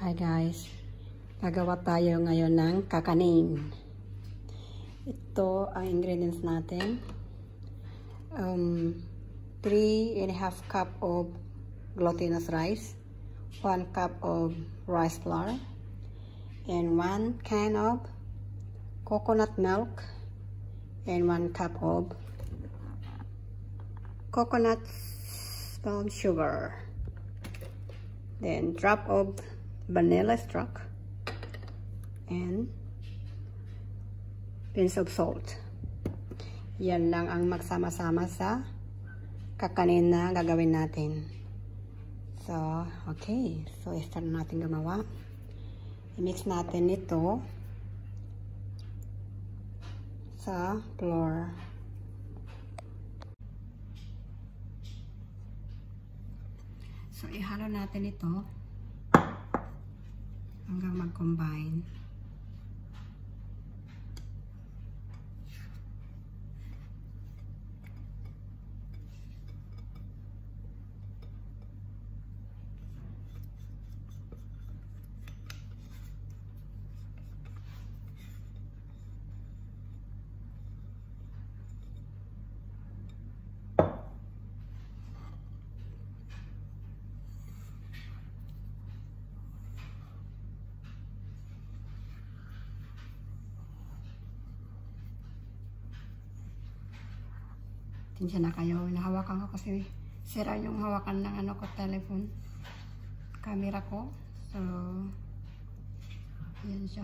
Hi guys, gagawa tayo ngayon ng kakanin. Ito ang ingredients natin. 3½ cup of glutinous rice, 1 cup of rice flour, and 1 can of coconut milk, and 1 cup of coconut palm sugar. Then drop of vanilla extract and pinch of salt. Yan lang ang magsama-sama sa kakanin na gagawin natin. So, okay. So, start natin gumawa. I-mix natin ito sa flour. So, ihalo natin ito hanggang mag-combine. Tinsya na kayo, nahawakan ko kasi sira yung hawakan ng telephone, camera ko. So, yan siya.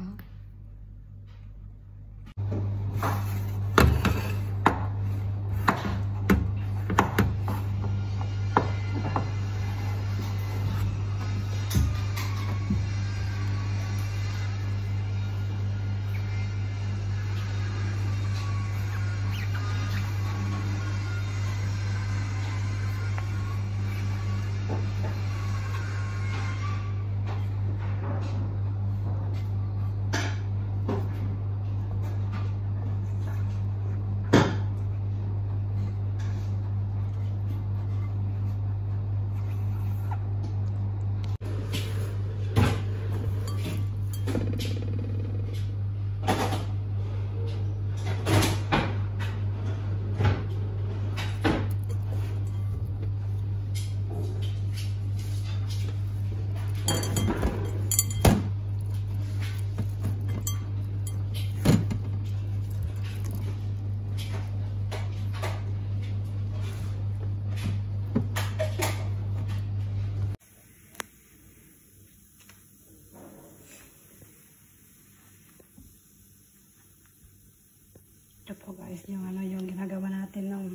Ito po guys, yung ginagawa natin ng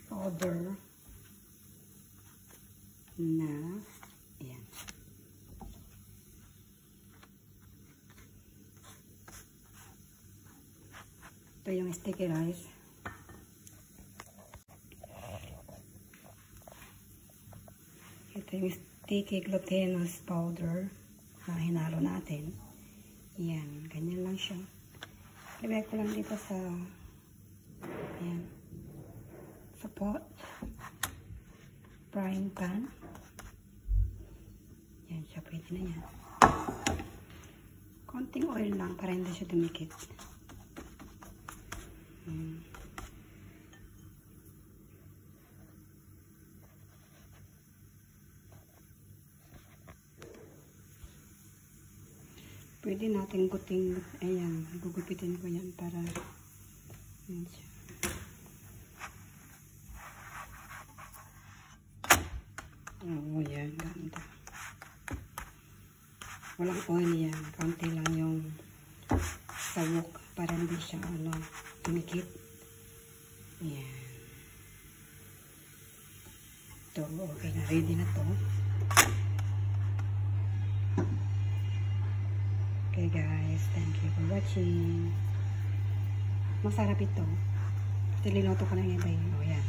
powder na ayan. Ito yung sticky rice. Ito yung sticky glutinous powder na hinalo natin. Yan, ganyan lang siya. Ilagay ko lang dito sa ayan, sa pot, frying pan. Yan siya, pwede na yan. Konting oil lang para hindi siya dumikit. Pwede natin ayan, gugupitin ko yan para yan siya. Oo, yan, ganda. Walang oil yan, konti lang yung sawok para hindi siya dumikit. Yan. Ito, okay na, ready na to. Okay guys, thank you for watching. Masarap ito. Niluluto ko lang iba yun. O yan.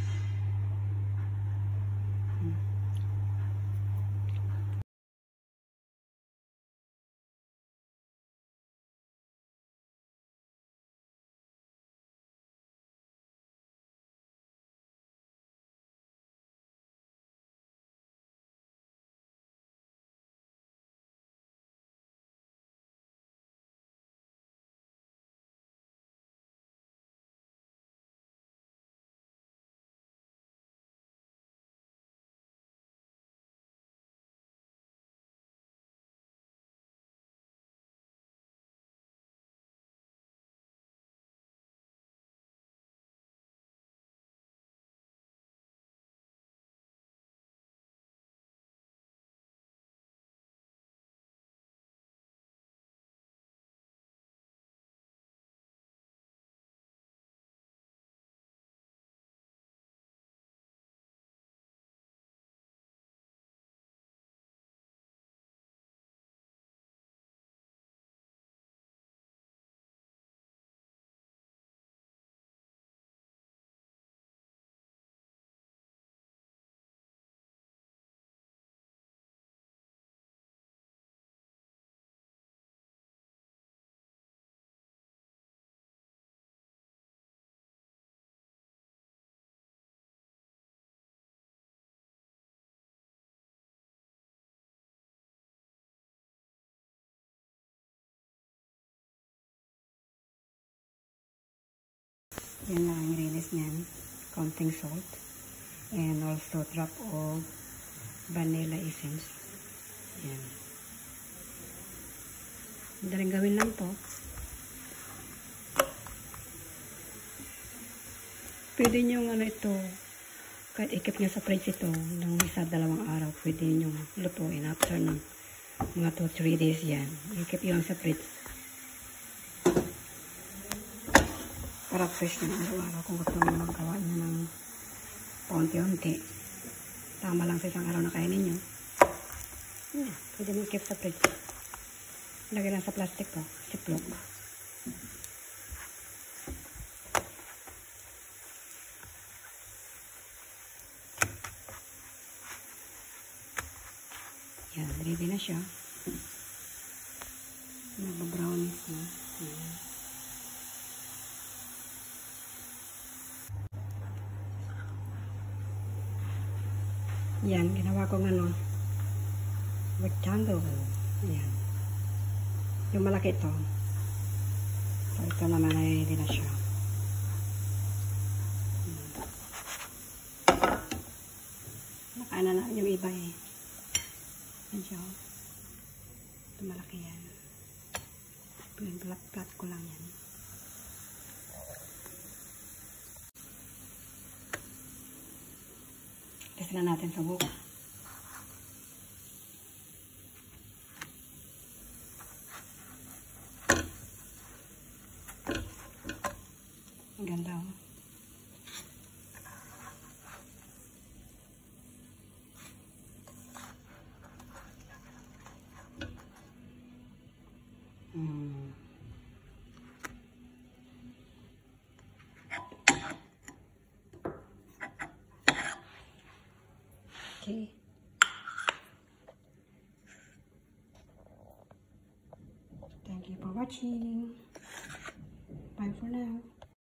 Yan lang ang ingredients niyan. Counting salt. And also drop of vanilla essence. Yan. Madaling gawin lang to. Pwede nyo ito, kahit ikip nyo sa fridge ito ng 1-2 araw, pwede nyo lutuin after ng mga 2-3 days yan. Ikip yun sa fridge. Para fresh na araw-araw kung gusto nyo magawa nyo ng paunti-unti. Tama lang sa isang araw na kainin nyo. Yan, pwede mo ikip sa fridge. Lagay lang sa plastic to, ziplock. Yan, ready na siya. Nag-brownies na. Yan. Yan, ginawa kong rectangle. Yan. Yung malaki ito. So, ito naman ay ready na siya. Nakain na lang yung iba eh. Medyo. Ito malaki yan. Plat ko lang yan. Test na natin sa buka. Ang ganda oh. Okay. Thank you for watching. Bye for now.